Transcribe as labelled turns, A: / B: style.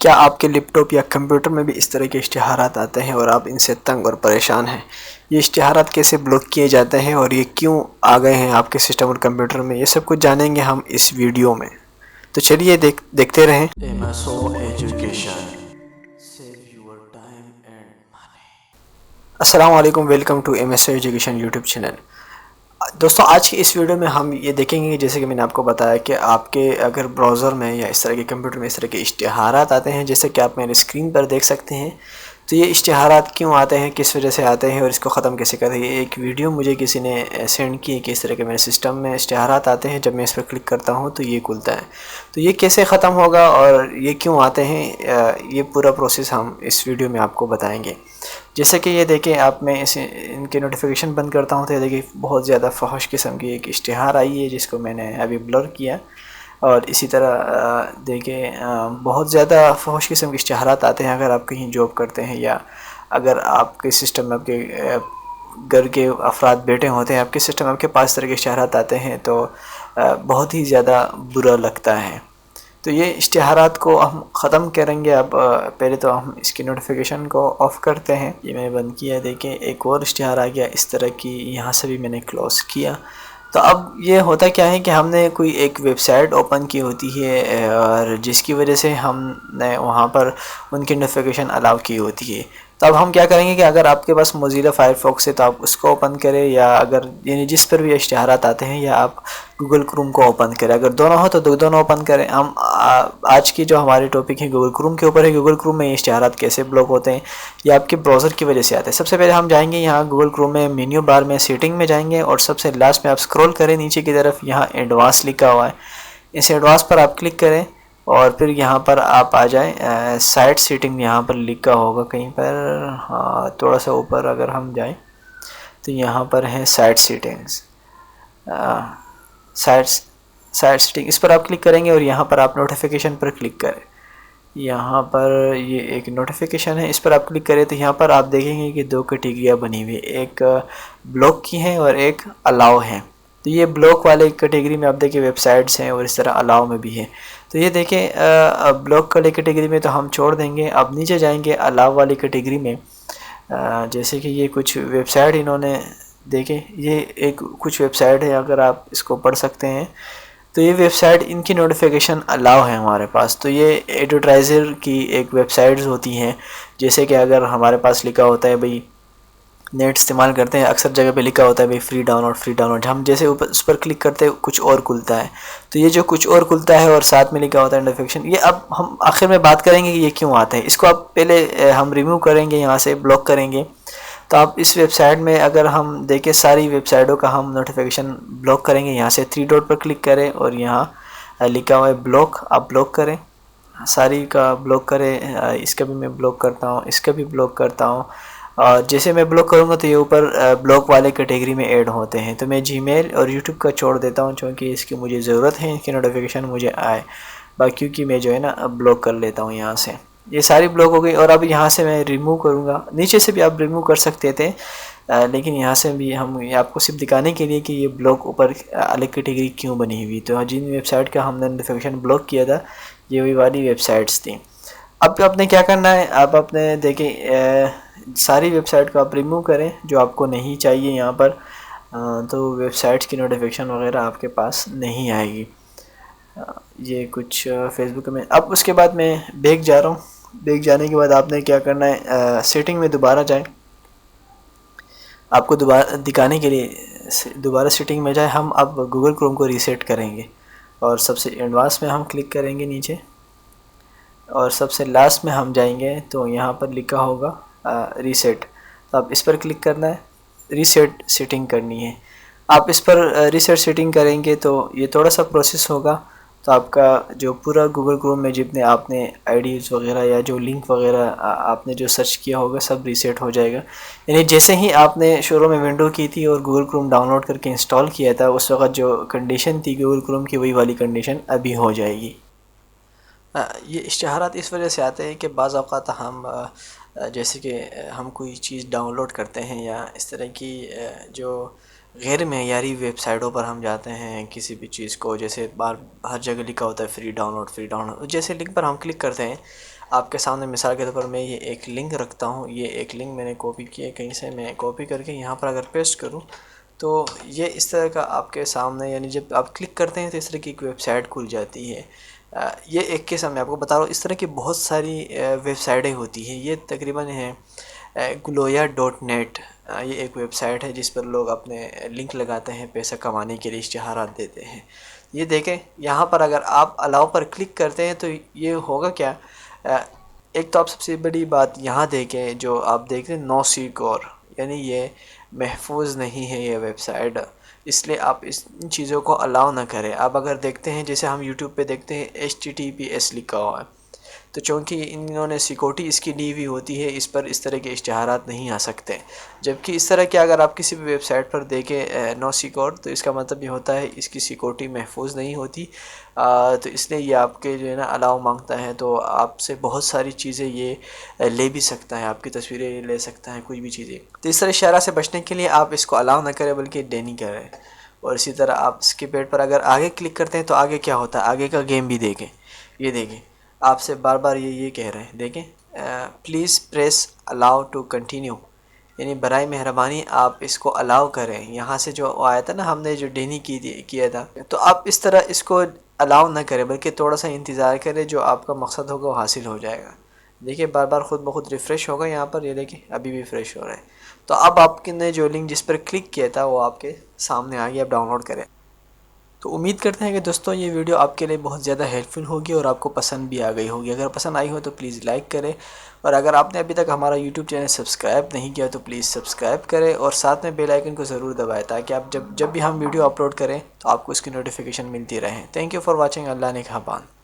A: کیا آپ کے لیپ ٹاپ یا کمپیوٹر میں بھی اس طرح کے اشتہارات آتے ہیں اور آپ ان سے تنگ اور پریشان ہیں؟ یہ اشتہارات کیسے بلاک کیے جاتے ہیں اور یہ کیوں آ گئے ہیں آپ کے سسٹم اور کمپیوٹر میں، یہ سب کچھ جانیں گے ہم اس ویڈیو میں۔ تو چلیے دیکھتے رہیں۔
B: MSO Education Save your time and money۔
A: السلام علیکم، welcome to M S O education YouTube channel. دوستوں، آج کی اس ویڈیو میں ہم یہ دیکھیں گے، جیسے کہ میں نے آپ کو بتایا کہ آپ کے اگر براؤزر میں یا اس طرح کے کمپیوٹر میں اس طرح کے اشتہارات آتے ہیں، جیسے کہ آپ میرے اسکرین پر دیکھ سکتے ہیں، تو یہ اشتہارات کیوں آتے ہیں، کس وجہ سے آتے ہیں اور اس کو ختم کیسے کرتے ہیں۔ یہ ایک ویڈیو مجھے کسی نے سینڈ کی ہے کہ اس طرح کے میرے سسٹم میں اشتہارات آتے ہیں، جب میں اس پر کلک کرتا ہوں تو یہ کھلتا ہے۔ تو یہ کیسے ختم ہوگا اور یہ کیوں آتے ہیں، یہ پورا پروسیس ہم اس ویڈیو میں آپ کو بتائیں گے۔ جیسے کہ یہ دیکھیں، آپ میں ان کے نوٹیفیکیشن بند کرتا ہوں تو یہ دیکھیں بہت زیادہ فحش قسم کی ایک اشتہار آئی ہے، جس کو میں نے ابھی بلر کیا۔ اور اسی طرح دیکھیں بہت زیادہ فحش قسم کے اشتہارات آتے ہیں اگر آپ کہیں جاب کرتے ہیں، یا اگر آپ کے سسٹم میں آپ کے گھر کے افراد بیٹھے ہوتے ہیں، آپ کے سسٹم میں آپ کے پاس اس طرح کے اشتہارات آتے ہیں تو بہت ہی زیادہ برا لگتا ہے۔ تو یہ اشتہارات کو ہم ختم کریں گے۔ اب پہلے تو ہم اس کی نوٹیفیکیشن کو آف کرتے ہیں۔ یہ میں نے بند کیا، دیکھیں ایک اور اشتہار آ گیا اس طرح کی، یہاں سے بھی میں نے کلوز کیا۔ تو اب یہ ہوتا کیا ہے کہ ہم نے کوئی ایک ویب سائٹ اوپن کی ہوتی ہے، اور جس کی وجہ سے ہم نے وہاں پر ان کی نوٹیفیکیشن الاؤ کی ہوتی ہے۔ تو اب ہم کیا کریں گے کہ اگر آپ کے پاس موزیلا فائر فاکس ہے تو آپ اس کو اوپن کریں، یا اگر یعنی جس پر بھی اشتہارات آتے ہیں، یا آپ گوگل کروم کو اوپن کریں۔ اگر دونوں ہو تو دونوں اوپن کریں۔ ہم آج کی جو ہماری ٹاپک ہے گوگل کروم کے اوپر ہے۔ گوگل کروم میں یہ اشتہارات کیسے بلاک ہوتے ہیں، یہ آپ کے براؤزر کی وجہ سے آتے ہیں۔ سب سے پہلے ہم جائیں گے یہاں گوگل کروم میں مینیو بار میں سیٹنگ میں جائیں گے، اور سب سے لاسٹ میں آپ سکرول کریں نیچے کی طرف، یہاں ایڈوانس لکھا ہوا ہے، اس ایڈوانس پر آپ کلک کریں، اور پھر یہاں پر آپ آ جائیں سائٹ سیٹنگ، یہاں پر لکھا ہوگا کہیں پر، ہاں تھوڑا سا اوپر اگر ہم جائیں تو یہاں پر ہے سائٹ سیٹنگز، سائٹ سیٹنگ، اس پر آپ کلک کریں گے اور یہاں پر آپ نوٹیفیکیشن پر کلک کریں۔ یہاں پر یہ ایک نوٹیفیکیشن ہے، اس پر آپ کلک کریں تو یہاں پر آپ دیکھیں گے کہ دو کیٹیگریاں بنی ہوئی، ایک بلاک کی ہیں اور ایک الاؤ ہیں۔ تو یہ بلاک والے کیٹیگری میں آپ دیکھیں ویب سائٹس ہیں، اور اس طرح الاؤ میں بھی ہے۔ تو یہ دیکھیں بلاک والے کیٹیگری میں تو ہم چھوڑ دیں گے۔ اب نیچے جائیں گے الاؤ والی کیٹیگری میں، جیسے کہ یہ کچھ ویب سائٹ انہوں نے دیکھیں، یہ ایک کچھ ویب سائٹ ہے، اگر آپ اس کو پڑھ سکتے ہیں تو یہ ویب سائٹ ان کی نوٹیفیکیشن الاؤ ہے ہمارے پاس۔ تو یہ ایڈورٹائزر کی ایک ویب سائٹس ہوتی ہیں، جیسے کہ اگر ہمارے پاس لکھا ہوتا ہے بھئی نیٹ استعمال کرتے ہیں، اکثر جگہ پہ لکھا ہوتا ہے بھئی free download, free download, ہم جیسے اوپر اس پر کلک کرتے ہیں کچھ اور کھلتا ہے۔ تو یہ جو کچھ اور کھلتا ہے اور ساتھ میں لکھا ہوتا ہے نوٹیفیکیشن، یہ اب ہم آخر میں بات کریں گے کہ یہ کیوں آتا ہے۔ اس کو اب پہلے ہم ریموو کریں گے، یہاں سے بلاک کریں گے۔ تو آپ اس ویب سائٹ میں اگر ہم دیکھیں ساری ویب سائٹوں کا ہم نوٹیفیکیشن بلاک کریں گے، یہاں سے 3 ڈاٹ پر کلک کریں اور یہاں لکھا ہوا ہے بلاک، آپ بلاک کریں، ساری کا بلاک کریں۔ اس کا بھی میں بلاک کرتا ہوں، اس کا بھی بلاک کرتا ہوں، اور جیسے میں بلاک کروں گا تو یہ اوپر بلاک والے کیٹیگری میں ایڈ ہوتے ہیں۔ تو میں جی میل اور یوٹیوب کا چھوڑ دیتا ہوں، چونکہ اس کی مجھے ضرورت ہے، ان کی نوٹیفیکیشن مجھے آئے، باقی کی میں جو ہے نا بلاک کر لیتا ہوں یہاں سے۔ یہ ساری بلاک ہو گئی، اور اب یہاں سے میں ریموو کروں گا، نیچے سے بھی آپ ریموو کر سکتے تھے، لیکن یہاں سے بھی ہم آپ کو صرف دکھانے کے لیے کہ یہ بلاک اوپر الگ کیٹیگری کیوں بنی ہوئی۔ تو جن ویب سائٹ کا ہم نے نوٹیفیکیشن بلاک کیا تھا، یہ وہی والی ویب سائٹس تھیں۔ اب آپ نے کیا کرنا ہے، آپ اپنے دیکھیں ساری ویب سائٹ کو آپ ریموو کریں جو آپ کو نہیں چاہیے یہاں پر، تو ویب سائٹس کی نوٹیفیکیشن وغیرہ آپ کے پاس نہیں آئے گی۔ یہ کچھ فیس بک میں، اب اس کے بعد میں بیک جا رہا ہوں۔ بیک جانے کے بعد آپ نے کیا کرنا ہے، سیٹنگ میں دوبارہ جائیں، آپ کو دوبارہ دکھانے کے لیے دوبارہ سیٹنگ میں جائیں۔ ہم اب گوگل کروم کو ریسیٹ کریں گے، اور سب سے ایڈوانس میں ہم کلک کریں گے نیچے، اور سب سے لاسٹ میں ہم جائیں گے تو یہاں پر لکھا ہوگا ریسیٹ، تو آپ اس پر کلک کرنا ہے، ریسیٹ سیٹنگ کرنی ہے۔ آپ اس پر ریسیٹ سیٹنگ کریں گے تو یہ تھوڑا سا پروسیس ہوگا، تو آپ کا جو پورا گوگل کروم میں جتنے آپ نے آئی ڈیز وغیرہ یا جو لنک وغیرہ آپ نے جو سرچ کیا ہوگا سب ریسیٹ ہو جائے گا۔ یعنی جیسے ہی آپ نے شروع میں ونڈو کی تھی اور گوگل کروم ڈاؤن لوڈ کر کے انسٹال کیا تھا، اس وقت جو کنڈیشن تھی گوگل کروم کی، وہی والی کنڈیشن ابھی ہو جائے گی۔ یہ اشتہارات اس وجہ سے آتے ہیں کہ بعض اوقات ہم جیسے کہ ہم کوئی چیز ڈاؤن لوڈ کرتے ہیں، یا اس طرح کی جو غیر معیاری ویب سائٹوں پر ہم جاتے ہیں کسی بھی چیز کو، جیسے ہر جگہ لکھا ہوتا ہے فری ڈاؤن لوڈ، جیسے لنک پر ہم کلک کرتے ہیں. آپ کے سامنے مثال کے طور پر میں یہ ایک لنک رکھتا ہوں، یہ ایک لنک میں نے کاپی کی ہے کہیں سے، میں کاپی کر کے یہاں پر اگر پیسٹ کروں تو یہ اس طرح کا آپ کے سامنے، یعنی جب آپ کلک کرتے ہیں تو اس طرح کی ایک ویب سائٹ کھل جاتی ہے. یہ ایک قسم میں آپ کو بتا رہا ہوں، اس طرح کی بہت ساری ویب سائٹیں ہوتی ہیں. یہ تقریباً ہے gloya.net، یہ ایک ویب سائٹ ہے جس پر لوگ اپنے لنک لگاتے ہیں پیسہ کمانے کے لیے، اشتہارات دیتے ہیں. یہ دیکھیں یہاں پر اگر آپ الاؤ پر کلک کرتے ہیں تو یہ ہوگا کیا، ایک تو آپ سب سے بڑی بات یہاں دیکھیں جو آپ دیکھ رہے ہیں نو سیکور، یعنی یہ محفوظ نہیں ہے یہ ویب سائٹ، اس لیے آپ ان چیزوں کو الاؤ نہ کریں. آپ اگر دیکھتے ہیں جیسے ہم یوٹیوب پہ دیکھتے ہیں HTTPS لکھا ہوا ہے، تو چونکہ انہوں نے سیکورٹی اس کی دی ہوئی ہوتی ہے، اس پر اس طرح کے اشتہارات نہیں آ سکتے. جبکہ اس طرح کے اگر آپ کسی بھی ویب سائٹ پر دیکھیں نو سیکور، تو اس کا مطلب یہ ہوتا ہے اس کی سیکورٹی محفوظ نہیں ہوتی. تو اس لیے یہ آپ کے جو ہے نا الاؤ مانگتا ہے، تو آپ سے بہت ساری چیزیں یہ لے بھی سکتا ہے، آپ کی تصویریں لے سکتا ہے، کوئی بھی چیزیں. تو اس طرح اشارہ سے بچنے کے لیے آپ اس کو الاؤ نہ کریں بلکہ ڈینی کریں. اور اسی طرح آپ اس کے پیڈ پر اگر آگے کلک کرتے ہیں تو آگے کیا ہوتا ہے، آگے کا گیم بھی دیکھیں. یہ دیکھیں آپ سے بار بار یہ کہہ رہے ہیں، دیکھیں please press allow to continue, یعنی برائے مہربانی آپ اس کو الاؤ کریں. یہاں سے جو آیا تھا نا، ہم نے جو ڈینی کیا تھا، تو آپ اس طرح اس کو الاؤ نہ کریں بلکہ تھوڑا سا انتظار کریں، جو آپ کا مقصد ہوگا وہ حاصل ہو جائے گا. دیکھیں بار بار خود بخود ریفریش ہوگا یہاں پر، یہ دیکھیں ابھی بھی فریش ہو رہا ہے. تو اب آپ نے جو لنک جس پر کلک کیا تھا وہ آپ کے سامنے آ گیا، اب ڈاؤن لوڈ کریں. تو امید کرتے ہیں کہ دوستوں یہ ویڈیو آپ کے لیے بہت زیادہ ہیلپ فل ہوگی اور آپ کو پسند بھی آ گئی ہوگی. اگر پسند آئی ہو تو پلیز لائک کریں، اور اگر آپ نے ابھی تک ہمارا یوٹیوب چینل سبسکرائب نہیں کیا تو پلیز سبسکرائب کریں، اور ساتھ میں بیل آئیکن کو ضرور دبائیں تاکہ آپ جب بھی ہم ویڈیو اپلوڈ کریں تو آپ کو اس کی نوٹیفیکیشن ملتی رہے. Thank you for watching. اللہ نگہبان.